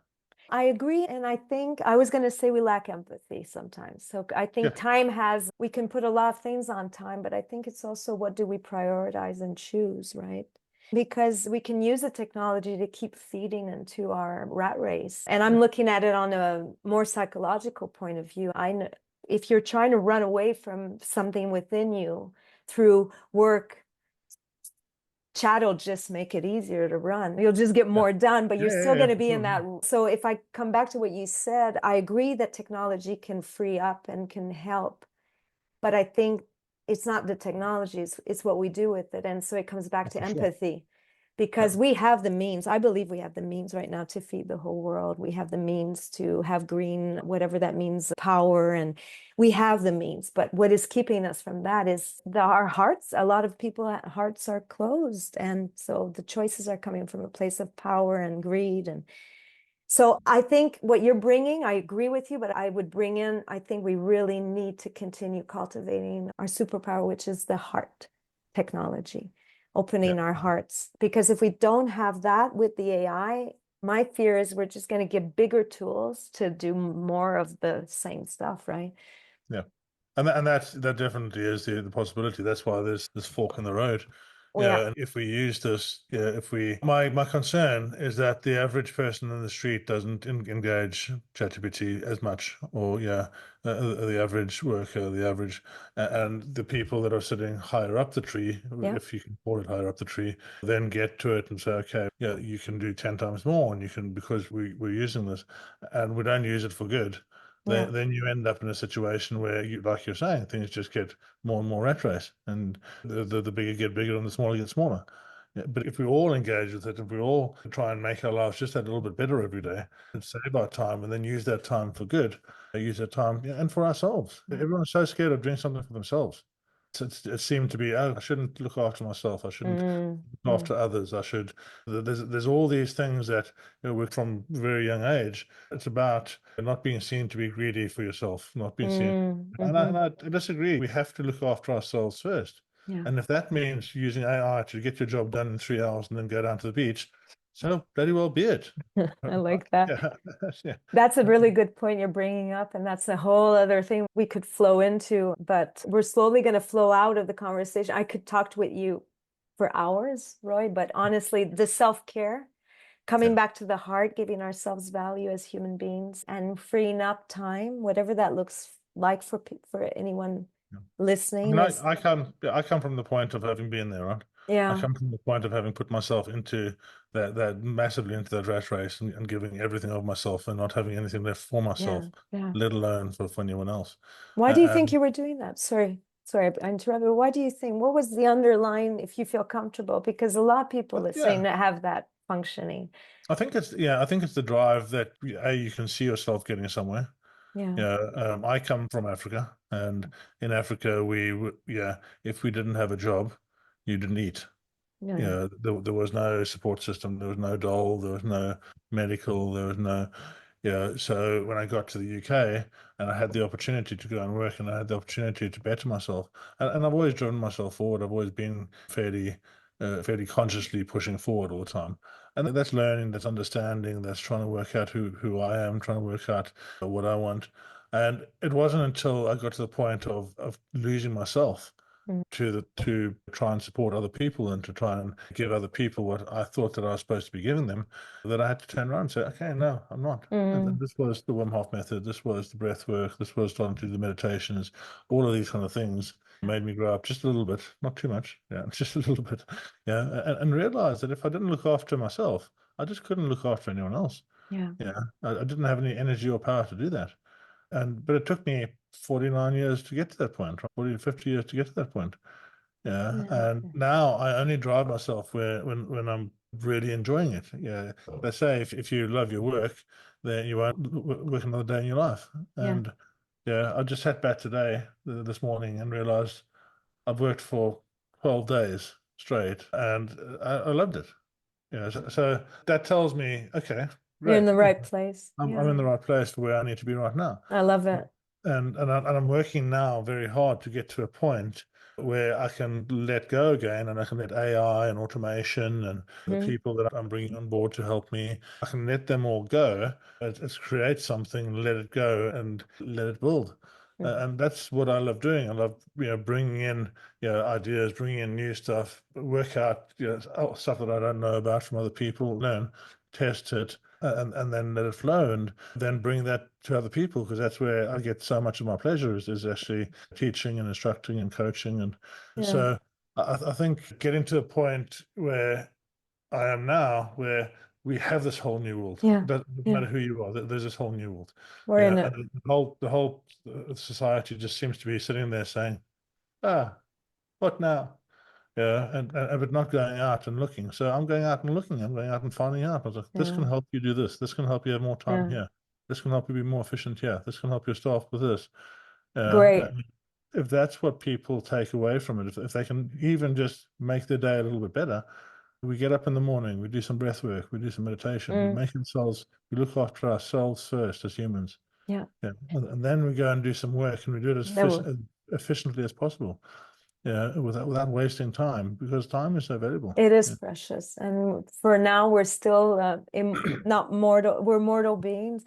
I agree. And I think I was going to say we lack empathy sometimes. So I think Yeah, time has, we can put a lot of things on time, but I think it's also what do we prioritize and choose, right? Because we can use the technology to keep feeding into our rat race. And I'm looking at it on a more psychological point of view. I know if you're trying to run away from something within you through work, chat will just make it easier to run. You'll just get yeah, more done, but you're still yeah, going to for be in sure. that. So if I come back to what you said, I agree that technology can free up and can help, but I think it's not the technology, it's what we do with it. And so it comes back to For sure. empathy, Yeah, because we have the means. I believe we have the means right now to feed the whole world. We have the means to have green, whatever that means, power, and we have the means. But what is keeping us from that is our hearts. A lot of people hearts are closed, and so the choices are coming from a place of power and greed. And so I think what you're bringing, I agree with you, but I would bring in, I think we really need to continue cultivating our superpower, which is the heart technology, yeah. opening our hearts. Because if we don't have that with the AI, my fear is we're just going to get bigger tools to do more of the same stuff, right? Yeah. And that definitely is the possibility. That's why there's this fork in the road. Yeah, And if we use this, if we my concern is that the average person in the street doesn't engage ChatGPT as much, or the average worker, the average, and the people that are sitting higher up the tree, yeah, if you can call it higher up the tree, then get to it and say, okay, yeah, you can do 10 times more, and you can, because we're using this, and we don't use it for good, yeah, then you end up in a situation where, like you're saying, things just get more and more rat race, and the bigger get bigger and the smaller get smaller. Yeah, but if we all engage with it, if we all try and make our lives just that little bit better every day, and save our time, and then use that time for good, use that time, and for ourselves. yeah, Everyone's so scared of doing something for themselves. It seemed to be, oh, I shouldn't look after myself. I shouldn't mm, look mm, after others. I should. There's all these things that, from a very young age. It's about not being seen to be greedy for yourself, not being seen. mm, And I disagree. We have to look after ourselves first. yeah. And if that means using AI to get your job done in 3 hours and then go down to the beach, so bloody well be it. I like that. Yeah, yeah, That's a really good point you're bringing up. And that's a whole other thing we could flow into, but we're slowly going to flow out of the conversation. I could talk with you for hours, Roy, but honestly, the self-care, coming yeah, back to the heart, giving ourselves value as human beings and freeing up time, whatever that looks like for anyone I listening mean, is, I come from the point of having been there, right? I yeah, come from the point of having put myself into that massively into that rat race and giving everything of myself and not having anything left for yeah, myself, yeah. let alone for anyone else. Why do you think And you were doing that? Sorry, I interrupted. But why do you think, what was the underlying, if you feel comfortable? Because a lot of people listening yeah, that have that functioning. I think it's the drive that you can see yourself getting somewhere. Yeah, Yeah, I come from Africa, and in Africa, if we didn't have a job, you didn't eat. yeah. There was no support system, there was no dole, there was no medical, there was no, so when I got to the UK and I had the opportunity to go and work and I had the opportunity to better myself, and I've always driven myself forward, I've always been fairly consciously pushing forward all the time. And that's learning, that's understanding, that's trying to work out who I am, trying to work out what I want. And it wasn't until I got to the point of losing myself Mm, to try and support other people and to try and give other people what I thought that I was supposed to be giving them, that I had to turn around and say, okay, no, I'm not. And mm, this was the Wim Hof method. This was the breath work. This was starting to do the meditations. All of these kind of things made me grow up just a little bit, not too much. Yeah, just a little bit. Yeah, and realize that if I didn't look after myself, I just couldn't look after anyone else. yeah, Yeah, I didn't have any energy or power to do that. But it took me 49 years to get to that point, right? 40 to 50 years to get to that point. Yeah, yeah, and now I only drive myself when I'm really enjoying it. Yeah, they say if you love your work, then you won't work another day in your life. yeah, And yeah, I just sat back today, this morning, and realized I've worked for 12 days straight, and I loved it. Yeah, so that tells me, okay, you're in great, the right place. I'm Yeah, in the right place for where I need to be right now. I love it. And I'm working now very hard to get to a point where I can let go again, and I can let AI and automation and the Mhm, people that I'm bringing on board to help me, I can let them all go. It's create something, let it go, and let it build. mhm. And that's what I love doing. I love, bringing in, ideas, bringing in new stuff, work out, stuff that I don't know about from other people, learn, test it, and then let it flow, and then bring that to other people, because that's where I get so much of my pleasure is actually teaching and instructing and coaching. And Yeah, so I think getting to a point where I am now, where we have this whole new world. yeah, Doesn't yeah. matter who you are, there's this whole new world. We're in Yeah, it. and the whole society just seems to be sitting there saying, "Ah, what now?" Yeah, and but not going out and looking. So I'm going out and looking. I'm going out and finding out. I was like, this Yeah, can help you do this. This can help you have more time yeah. here. This can help you be more efficient here. This can help your staff with this. Great. If that's what people take away from it, if they can even just make their day a little bit better, we get up in the morning, we do some breath work, we do some meditation, we Mm, make ourselves, we look after ourselves first as humans. yeah. Yeah. And then we go and do some work, and we do it That will, as efficiently as possible. Yeah, without wasting time, because time is so valuable. it is Yeah. precious. And for now, we're still not mortal, we're mortal beings.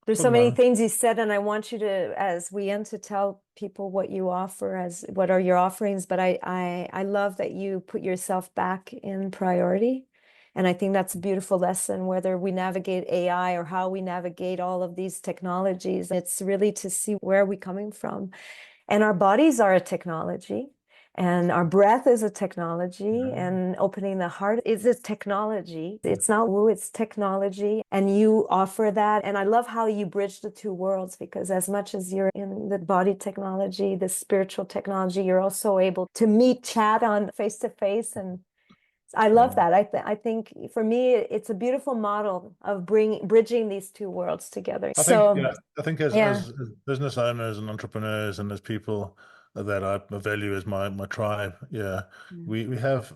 There's For so the many moment. things you said, and I want you to, as we end, to tell people what you offer, as what are your offerings. But I love that you put yourself back in priority. And I think that's a beautiful lesson, whether we navigate AI or how we navigate all of these technologies. It's really to see where are we coming from. And our bodies are a technology, and our breath is a technology, Yeah. and opening the heart is a technology. It's not woo, it's technology. And you offer that. And I love how you bridge the two worlds, because as much as you're in the body technology, the spiritual technology, you're also able to meet, chat on face to face. And I love Yeah. that. I think for me, it's a beautiful model of bridging these two worlds together. I think, So, I think as, yeah. as business owners and entrepreneurs and as people that I value as my tribe, yeah, Mm, we have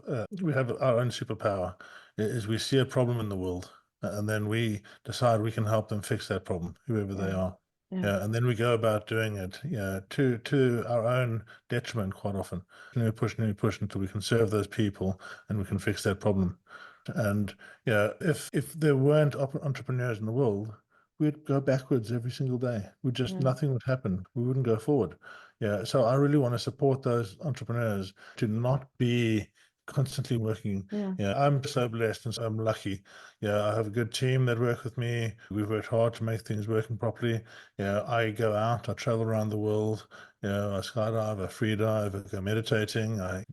our own superpower, is we see a problem in the world, and then we decide we can help them fix that problem, whoever they yeah. are. Yeah. Yeah, and then we go about doing it, yeah, to our own detriment quite often. And we push until we can serve those people and we can fix that problem. And yeah, if there weren't entrepreneurs in the world, we'd go backwards every single day. We just Yeah. nothing would happen. We wouldn't go forward. Yeah. So I really want to support those entrepreneurs to not be constantly working. Yeah. Yeah, I'm so blessed and so I'm lucky. Yeah, I have a good team that work with me. We've worked hard to make things working properly. Yeah, I go out, I travel around the world. You know, I skydive, I free dive, I go meditating. I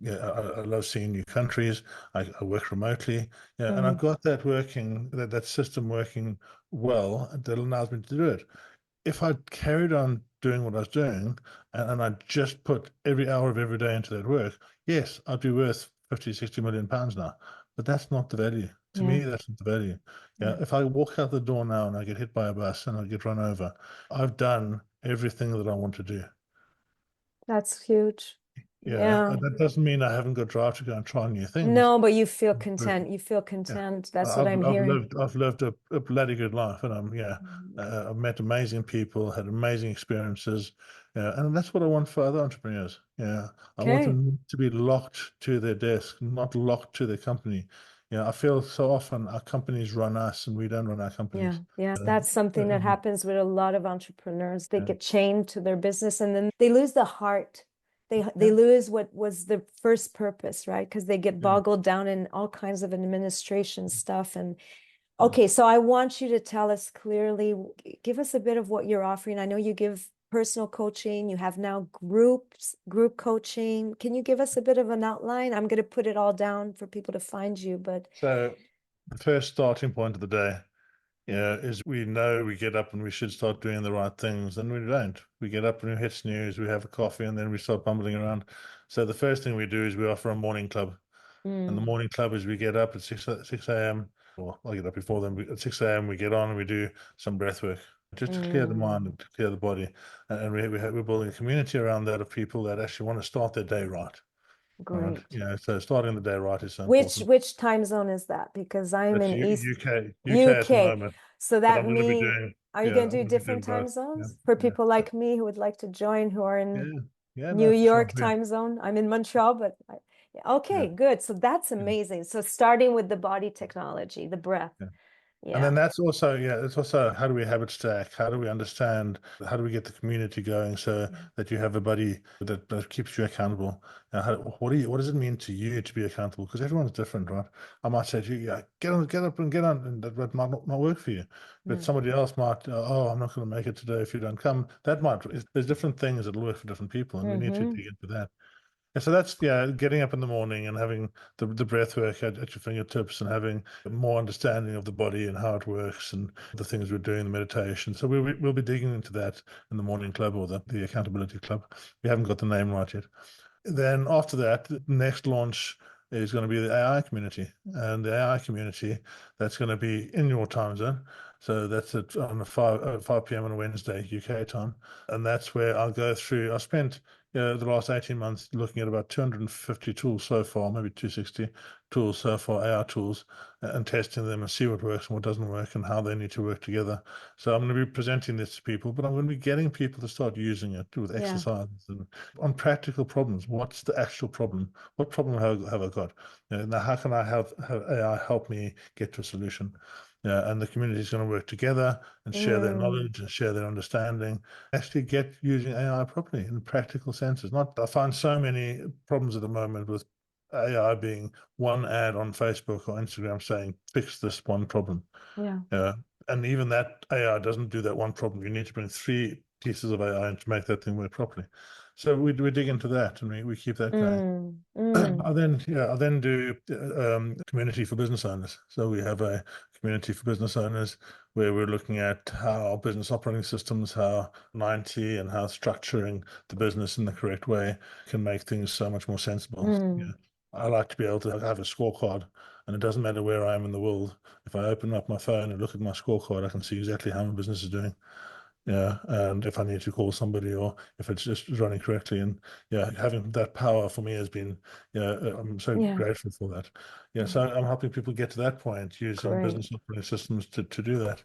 love seeing new countries. I work remotely. Yeah, and I've got that working, that system working well that allows me to do it. If I carried on doing what I was doing and I just put every hour of every day into that work, yes, I'd be worth 50, 60 million pounds now. But that's not the value. To Yeah. me, that's not the value. Yeah, Yeah. if I walk out the door now and I get hit by a bus and I get run over, I've done everything that I want to do. That's huge. Yeah, Yeah. that doesn't mean I haven't got drive to go and try new things. No, but you feel But content. You feel yeah, content. That's what I'm I've hearing. lived a bloody good life, and Mm. I've met amazing people, had amazing experiences, and that's what I want for other entrepreneurs. Yeah, I want Okay. them to be locked to their desk, not locked to their company. Yeah, I feel so often our companies run us, and we don't run our Yeah. companies. Yeah. Uh, That's something that um, happens with a lot of entrepreneurs. They yeah, get chained to their business and then they lose the heart. They yeah, lose what was the first purpose, right? Because they get yeah, boggled down in all kinds of administration stuff. And yeah. okay, so I want you to tell us clearly, give us a bit of what you're offering. I know you give personal coaching, you have now group coaching. Can you give us a bit of an outline? I'm going to put it all down for people to find you, but So the first starting point of the day. Yeah, is we know we get up and we should start doing the right things, and we don't. We get up and we hit snooze, we have a coffee, and then we start bumbling around. So the first thing we do is we offer a morning club. And the mm, morning club is we get up at 6 a.m. Well, I get up before then. At 6 a.m. we get on and we do some breath work just to clear the mind mm, and to clear the body. And we're building a community around that of people that actually want to start their day right. Right. great. Yeah. So starting the day right is so Which important. which time zone is that? Because I'm That's in East UK at the UK. moment. So But that I'm going to be mean, doing, are you yeah, going to I'm do going to be different doing time both. Yeah, zones for yeah, people like me who would like to join who are yeah, in yeah, New no, for sure. York Yeah, time zone? I'm in Montreal, but yeah, yeah, okay, good. So that's yeah, amazing. So starting with the body technology, the breath. yeah. And then Yeah. that's also, yeah, it's also how do we habit stack? How do we understand? How do we get the community going so Yeah. that you have a buddy that keeps you accountable? What does it mean to you to be accountable? Because everyone's different, right? I might say to you, yeah, get up and get on, and that might not work for you. But Yeah. somebody else might, oh, I'm not going to make it today if you don't come. That might, there's different things that work for different people, and we need to Mm-hmm. dig into that. And so that's, yeah, getting up in the morning and having the breath work at your fingertips and having more understanding of the body and how it works and the things we're doing, the meditation. So we'll be digging into that in the morning club or the accountability club. We haven't got the name right yet. Then after that, the next launch is going to be the AI community. And the AI community, that's going to be in your time zone. So that's at on a 5 p.m. on a Wednesday, UK time. And that's where I'll go through. I spent the last 18 months looking at about 250 tools so far, maybe 260 tools so far, AI tools, and testing them and see what works and what doesn't work and how they need to work together. So I'm going to be presenting this to people, but I'm going to be getting people to start using it with Yeah. exercises and on practical problems. What's the actual problem? What problem have I got? Now, how can I have AI help me get to a solution? And the community is going to work together and share their Mm, knowledge and share their understanding. Actually, get using AI properly in practical senses. Not, I find so many problems at the moment with AI being one ad on Facebook or Instagram saying fix this one problem. yeah. Uh, and even that AI doesn't do that one problem. You need to bring three pieces of AI in to make that thing work properly. So we dig into that and we keep that going. Mm, mm, I then do community for business owners. So we have a community for business owners where we're looking at how business operating systems, how 90 and how structuring the business in the correct way can make things so much more sensible. Yeah. mm. I like to be able to have a scorecard, and it doesn't matter where I am in the world. If I open up my phone and look at my scorecard, I can see exactly how my business is doing. Yeah, and if I need to call somebody or if it's just running correctly, and yeah, having that power for me has been, yeah, I'm so Yeah. grateful for that. Yeah, Yeah. so I'm helping people get to that point using Great. business operating systems to do that.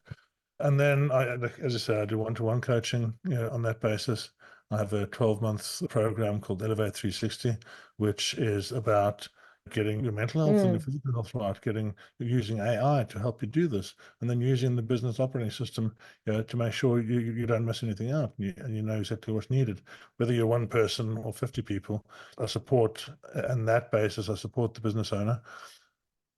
And then as I say, I do one-to-one coaching, on that basis. I have a 12-month program called Elevate 360, which is about getting your mental health and your physical health right, using AI to help you do this, and then using the business operating system, to make sure you don't miss anything out, and you know exactly what's needed. Whether you're one person or 50 people, I support, on that basis, I support the business owner.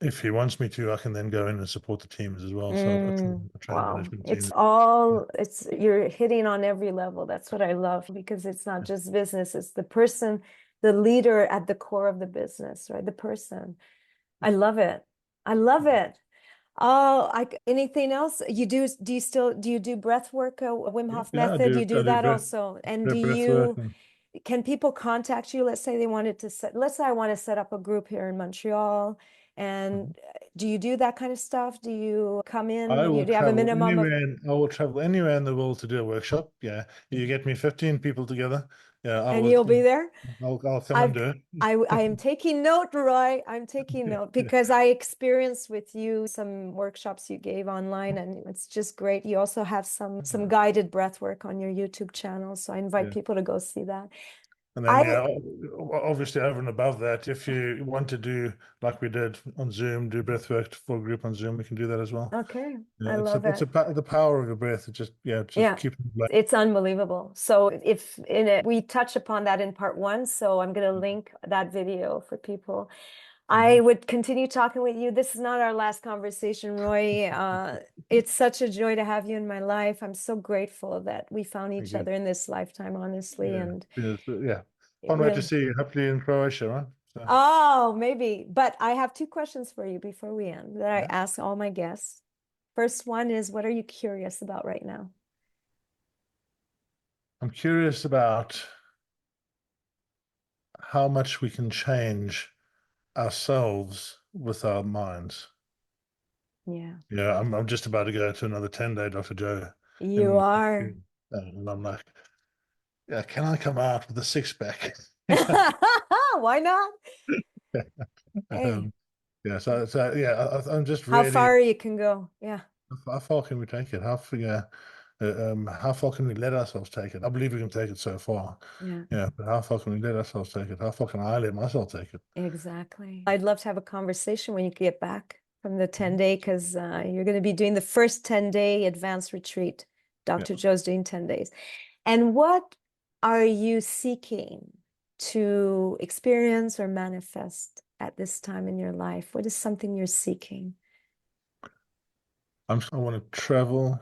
If he wants me to, I can then go in and support the teams as well. So a training Wow. management team. You're hitting on every level. That's what I love, because it's not just business, it's the person, the leader at the core of the business, right? The person. I love it. I love it. Oh, anything else? Do you do breath work, Wim Hof Yeah, method? You do I do that also. And breath work. can people contact you? Let's say let's say I want to set up a group here in Montreal. And do you do that kind of stuff? Do you come in? Do you have a minimum of? I will travel anywhere in the world to do a workshop. Yeah, you get me 15 people together. Yeah, And you'll be there? I'll come and I've do it. I am taking note, Roy. I'm taking note because I experienced with you some workshops you gave online, and it's just great. You also have some guided breath work on your YouTube channel, so I invite people to go see that. And then, obviously, over and above that, if you want to do like we did on Zoom, do breath work for a group on Zoom, we can do that as well. Okay, Yeah, I love it. the power of your breath. Just keep it. It's unbelievable. So if in it, we touch upon that in part 1, so I'm going to link that video for people. I would continue talking with you. This is not our last conversation, Roy. It's such a joy to have you in my life. I'm so grateful that we found each other in this lifetime, honestly. And Can't wait to see you. Hopefully in Croatia, right? So. Oh, maybe. But I have 2 questions for you before we end that I ask all my guests. First one is, what are you curious about right now? I'm curious about how much we can change ourselves with our minds. Yeah. Yeah, I'm just about to go to another 10-day Dr. Joe. You are. And I'm like, yeah, can I come out with a 6-pack? Why not? Hey. I'm just How really. far you can go. Yeah. How far can we take it? How far can we let ourselves take it? I believe we can take it so far. Yeah. But how far can we let ourselves take it? How far can I let myself take it? Exactly. I'd love to have a conversation when you get back from the 10-day, because you're going to be doing the first 10-day advanced retreat. Dr. Joe's doing 10 days. And what are you seeking to experience or manifest at this time in your life? What is something you're seeking? I want to travel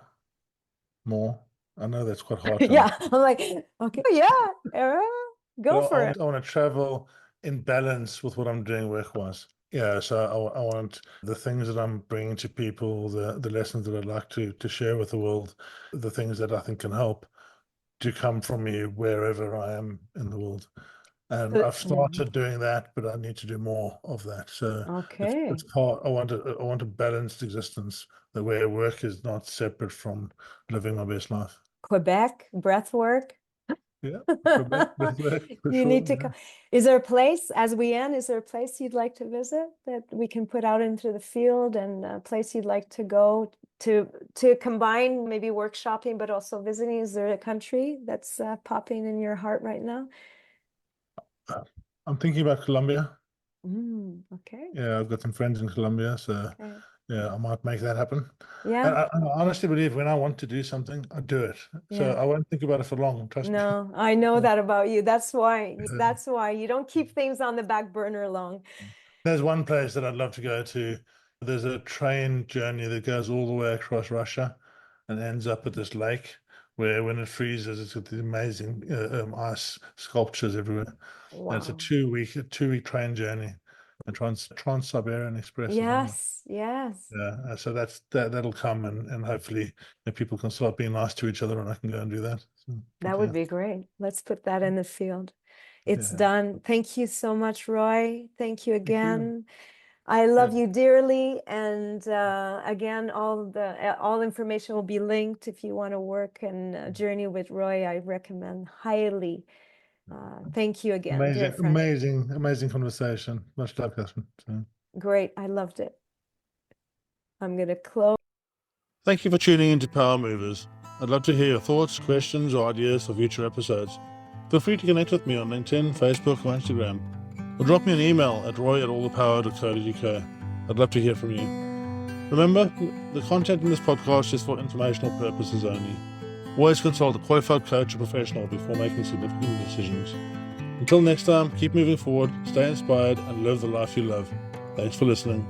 more. I know that's quite hard. Yeah, I'm like, okay, yeah, go for it. I want to travel in balance with what I'm doing work-wise. Yeah, so I want the things that I'm bringing to people, the lessons that I'd like to share with the world, the things that I think can help, to come from me wherever I am in the world. And I've started doing that, but I need to do more of that. So it's part. I want a balanced existence, the way work is not separate from living my best life. Quebec, breath work. Yeah, Quebec, breath work, for You sure, need to come. Is there a place, as we end, is there a place you'd like to visit that we can put out into the field, and a place you'd like to go to combine maybe workshopping, but also visiting? Is there a country that's popping in your heart right now? I'm thinking about Colombia. Okay. Yeah, I've got some friends in Colombia, so I might make that happen. Yeah. And I honestly believe when I want to do something, I do it. So I won't think about it for long. Trust me. No, I know that about you. That's why you don't keep things on the back burner long. There's one place that I'd love to go to. There's a train journey that goes all the way across Russia and ends up at this lake where, when it freezes, it's got these amazing ice sculptures everywhere. Wow. And it's a 2-week train journey, a Trans-Siberian Express. Yes. Yeah, so that'll come, and hopefully people can start being nice to each other, and I can go and do that. So, that would be great. Let's put that in the field. It's done. Thank you so much, Roy. Thank you again. I love you dearly. And again, all information will be linked if you want to work and journey with Roy. I recommend highly. Thank you again, dear friend. Amazing conversation. Much love, Catherine. So. Great. I loved it. I'm going to close. Thank you for tuning into Power Movers. I'd love to hear your thoughts, questions, or ideas for future episodes. Feel free to connect with me on LinkedIn, Facebook, or Instagram. or drop me an email at roy@allthepower.co.uk. I'd love to hear from you. Remember, the content in this podcast is for informational purposes only. Always consult a qualified coach or professional before making significant decisions. Until next time, keep moving forward, stay inspired, and live the life you love. Thanks for listening.